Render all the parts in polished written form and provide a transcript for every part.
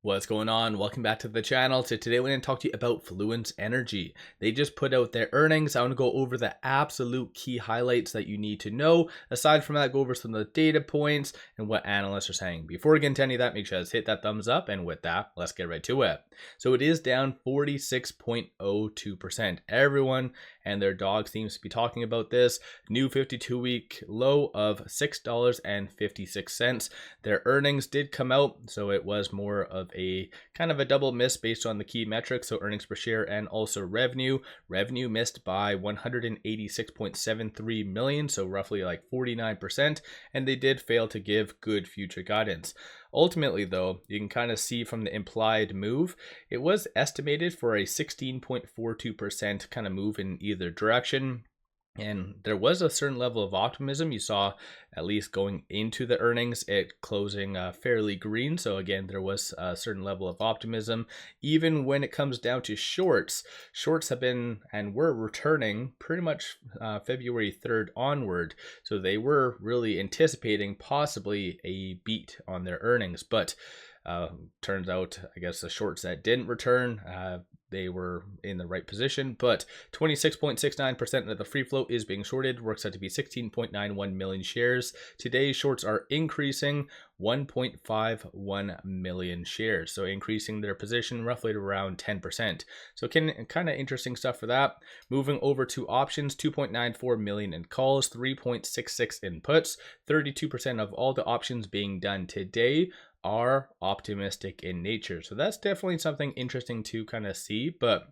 What's going on? Welcome back to the channel. So today we're going to talk to you about Fluence Energy. They just put out their earnings. I want to go over the absolute key highlights that you need to know. Aside from that, go over some of the data points and what analysts are saying. Before we get into any of that, make sure to hit that thumbs up. And with that, let's get right to it. So it is down 46.02%. Everyone and their dog seems to be talking about this. New 52-week low of $6.56. Their earnings did come out, so it was more of a kind of a double miss based on the key metrics, so earnings per share and also revenue. Revenue missed by 186.73 million, so roughly like 49%, and they did fail to give good future guidance. Ultimately, though, you can kind of see from the implied move, it was estimated for a 16.42% kind of move in either direction. And there was a certain level of optimism. You saw, at least going into the earnings, it closing fairly green. So again, there was a certain level of optimism. Even when it comes down to shorts have been and were returning pretty much February 3rd onward. So they were really anticipating possibly a beat on their earnings. But turns out, I guess, the shorts that didn't return, they were in the right position, but 26.69% of the free float is being shorted, works out to be 16.91 million shares. Today, shorts are increasing 1.51 million shares, so increasing their position roughly to around 10%. So kind of interesting stuff for that. Moving over to options, 2.94 million in calls, 3.66 in puts, 32% of all the options being done today are optimistic in nature. So that's definitely something interesting to kind of see. But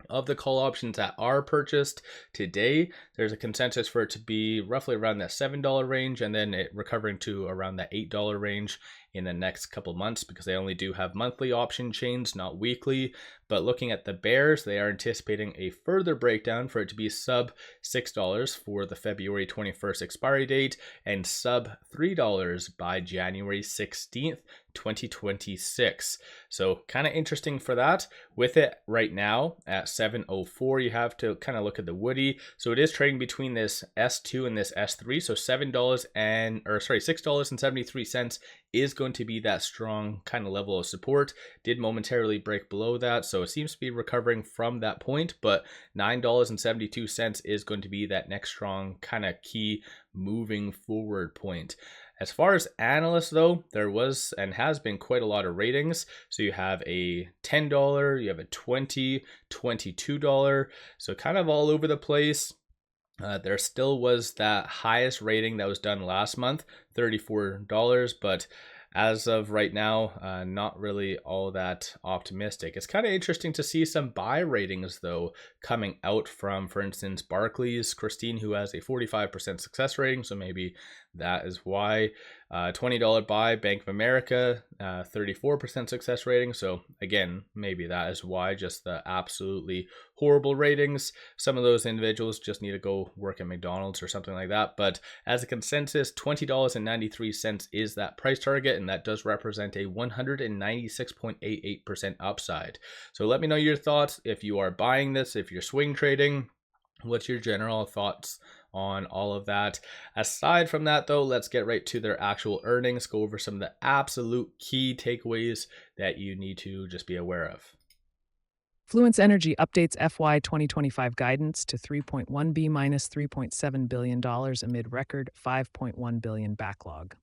of the call options that are purchased today, there's a consensus for it to be roughly around that $7 range, and then it recovering to around that $8 range in the next couple months, because they only do have monthly option chains, not weekly. But looking at the bears, they are anticipating a further breakdown for it to be sub $6 for the February 21st expiry date and sub $3 by January 16th, 2026. So kind of interesting for that. With it right now at 704, you have to kind of look at the woody. So it is trading between this S2 and this S3. So $6.73 is going to be that strong kind of level of support. Did momentarily break below that, so it seems to be recovering from that point, but $9.72 is going to be that next strong kind of key moving forward point. As far as analysts, though, there was and has been quite a lot of ratings. So you have a $10, you have a $20, $22, so kind of all over the place. There still was that highest rating that was done last month, $34, but as of right now, not really all that optimistic. It's kind of interesting to see some buy ratings, though, coming out from, for instance, Barclays, Christine, who has a 45% success rating, so maybe that is why. $20 buy, Bank of America, 34% success rating. So again, maybe that is why, just the absolutely horrible ratings. Some of those individuals just need to go work at McDonald's or something like that. But as a consensus, $20.93 is that price target, and that does represent a 196.88% upside. So let me know your thoughts if you are buying this, if you're swing trading. What's your general thoughts on all of that? Aside from that, though, let's get right to their actual earnings, go over some of the absolute key takeaways that you need to just be aware of. Fluence Energy updates FY 2025 guidance to $3.1 minus $3.7 billion amid record $5.1 billion backlog.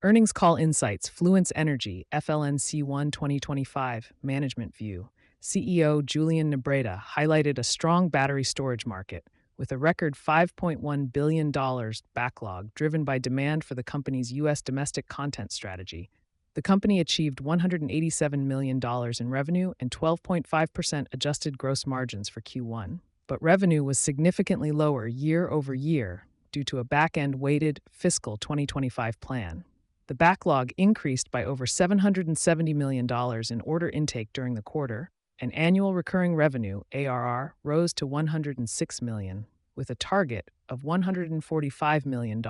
Earnings call insights. Fluence Energy, FLNC 2025 management view. CEO Julian 𝗪𝗓𝗧 highlighted a strong battery storage market with a record $5.1 billion backlog driven by demand for the company's U.S. domestic content strategy. The company achieved $187 million in revenue and 12.5% adjusted gross margins for Q1, but revenue was significantly lower year over year due to a back-end weighted fiscal 2025 plan. The backlog increased by over $770 million in order intake during the quarter, and annual recurring revenue, ARR, rose to $106 million, with a target of $145 million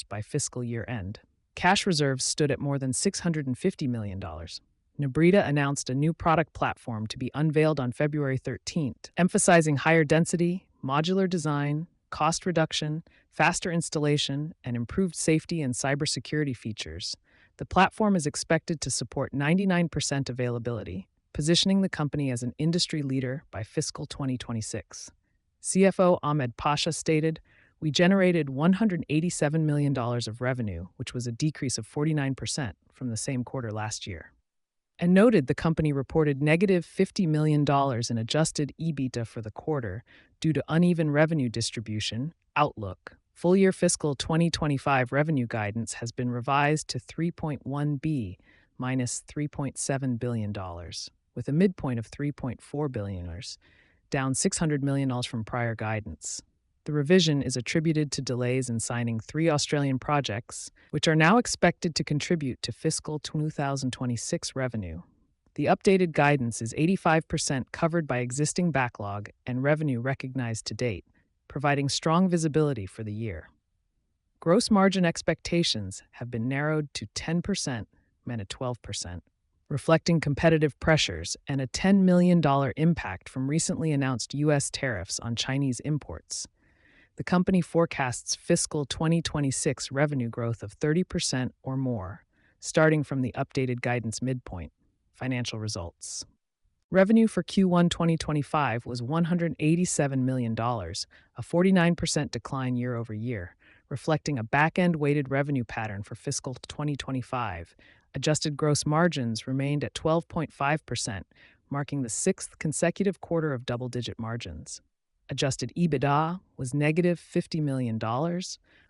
by fiscal year end. Cash reserves stood at more than $650 million. 𝗪𝗓𝗧𝗛 announced a new product platform to be unveiled on February 13th, emphasizing higher density, modular design, cost reduction, faster installation, and improved safety and cybersecurity features. The platform is expected to support 99% availability, positioning the company as an industry leader by fiscal 2026. CFO 𝗪𝗓𝗡𝗚 stated, "We generated $187 million of revenue, which was a decrease of 49% from the same quarter last year," and noted the company reported negative $50 million in adjusted EBITDA for the quarter due to uneven revenue distribution. Outlook: full-year fiscal 2025 revenue guidance has been revised to $3.1 minus $3.7 billion, with a midpoint of $3.4 billion, down $600 million from prior guidance. The revision is attributed to delays in signing 3 Australian projects, which are now expected to contribute to fiscal 2026 revenue. The updated guidance is 85% covered by existing backlog and revenue recognized to date, providing strong visibility for the year. Gross margin expectations have been narrowed to 10%, meant at 12%, reflecting competitive pressures and a $10 million impact from recently announced U.S. tariffs on Chinese imports. The company forecasts fiscal 2026 revenue growth of 30% or more, starting from the updated guidance midpoint. Financial results. Revenue for Q1 2025 was $187 million, a 49% decline year over year, reflecting a back-end weighted revenue pattern for fiscal 2025. Adjusted gross margins remained at 12.5%, marking the 6th consecutive quarter of double-digit margins. Adjusted EBITDA was negative $50 million,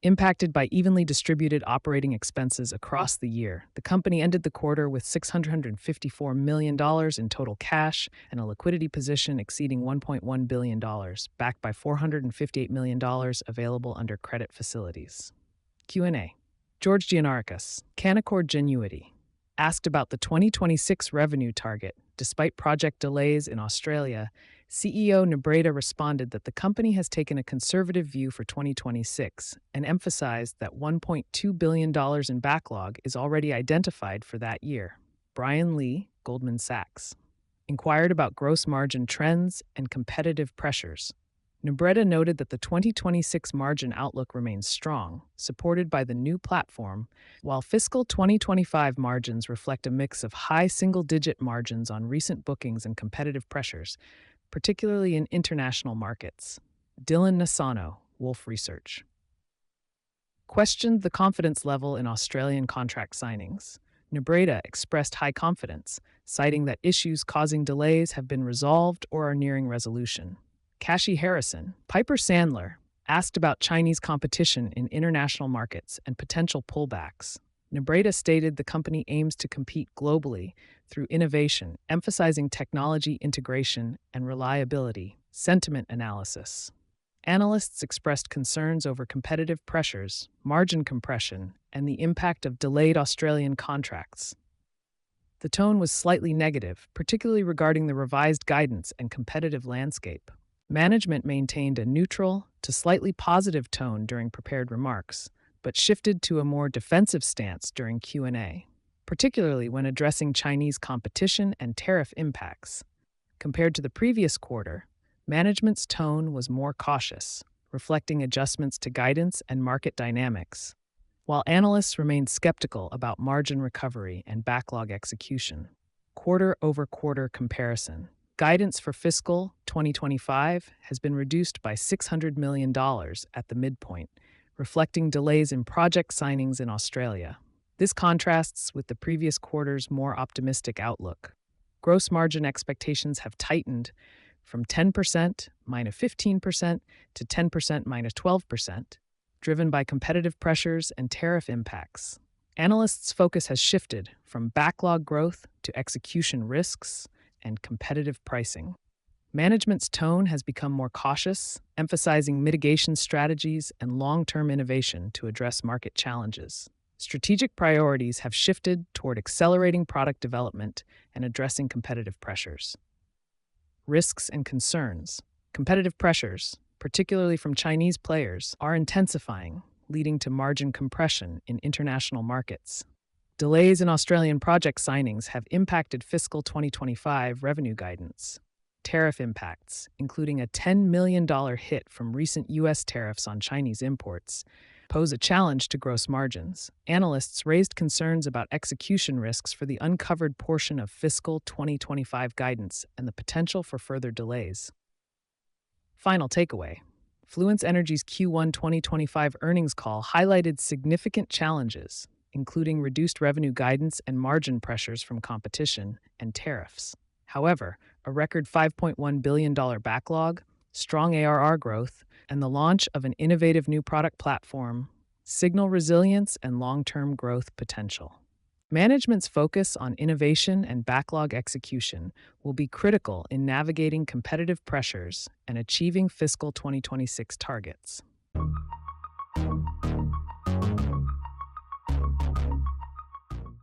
impacted by evenly distributed operating expenses across the year. The company ended the quarter with $654 million in total cash and a liquidity position exceeding $1.1 billion, backed by $458 million available under credit facilities. Q&A. George Giannarakis, Canaccord Genuity, asked about the 2026 revenue target. Despite project delays in Australia, CEO 𝗪𝗓𝗧𝗛 responded that the company has taken a conservative view for 2026 and emphasized that $1.2 billion in backlog is already identified for that year. Brian Lee, Goldman Sachs, inquired about gross margin trends and competitive pressures. 𝗪𝗓𝗧𝗛 noted that the 2026 margin outlook remains strong, supported by the new platform, while fiscal 2025 margins reflect a mix of high single-digit margins on recent bookings and competitive pressures, particularly in international markets. Dylan Nassano, Wolfe Research, questioned the confidence level in Australian contract signings. 𝗪𝗓𝗧𝗛 expressed high confidence, citing that issues causing delays have been resolved or are nearing resolution. Kashy Harrison, Piper Sandler, asked about Chinese competition in international markets and potential pullbacks. 𝗪𝗓𝗧𝗛 stated the company aims to compete globally through innovation, emphasizing technology integration and reliability. Sentiment analysis. Analysts expressed concerns over competitive pressures, margin compression, and the impact of delayed Australian contracts. The tone was slightly negative, particularly regarding the revised guidance and competitive landscape. Management maintained a neutral to slightly positive tone during prepared remarks, but shifted to a more defensive stance during Q&A, particularly when addressing Chinese competition and tariff impacts. Compared to the previous quarter, management's tone was more cautious, reflecting adjustments to guidance and market dynamics, while analysts remained skeptical about margin recovery and backlog execution. Quarter-over-quarter comparison. Guidance for fiscal 2025 has been reduced by $600 million at the midpoint, reflecting delays in project signings in Australia. This contrasts with the previous quarter's more optimistic outlook. Gross margin expectations have tightened from 10% minus 15% to 10% minus 12%, driven by competitive pressures and tariff impacts. Analysts' focus has shifted from backlog growth to execution risks and competitive pricing. Management's tone has become more cautious, emphasizing mitigation strategies and long-term innovation to address market challenges. Strategic priorities have shifted toward accelerating product development and addressing competitive pressures. Risks and concerns. Competitive pressures, particularly from Chinese players, are intensifying, leading to margin compression in international markets. Delays in Australian project signings have impacted fiscal 2025 revenue guidance. Tariff impacts, including a $10 million hit from recent U.S. tariffs on Chinese imports, pose a challenge to gross margins. Analysts raised concerns about execution risks for the uncovered portion of fiscal 2025 guidance and the potential for further delays. Final takeaway. Fluence Energy's Q1 2025 earnings call highlighted significant challenges, including reduced revenue guidance and margin pressures from competition and tariffs. However, a record $5.1 billion backlog, strong ARR growth, and the launch of an innovative new product platform signal resilience and long-term growth potential. Management's focus on innovation and backlog execution will be critical in navigating competitive pressures and achieving fiscal 2026 targets.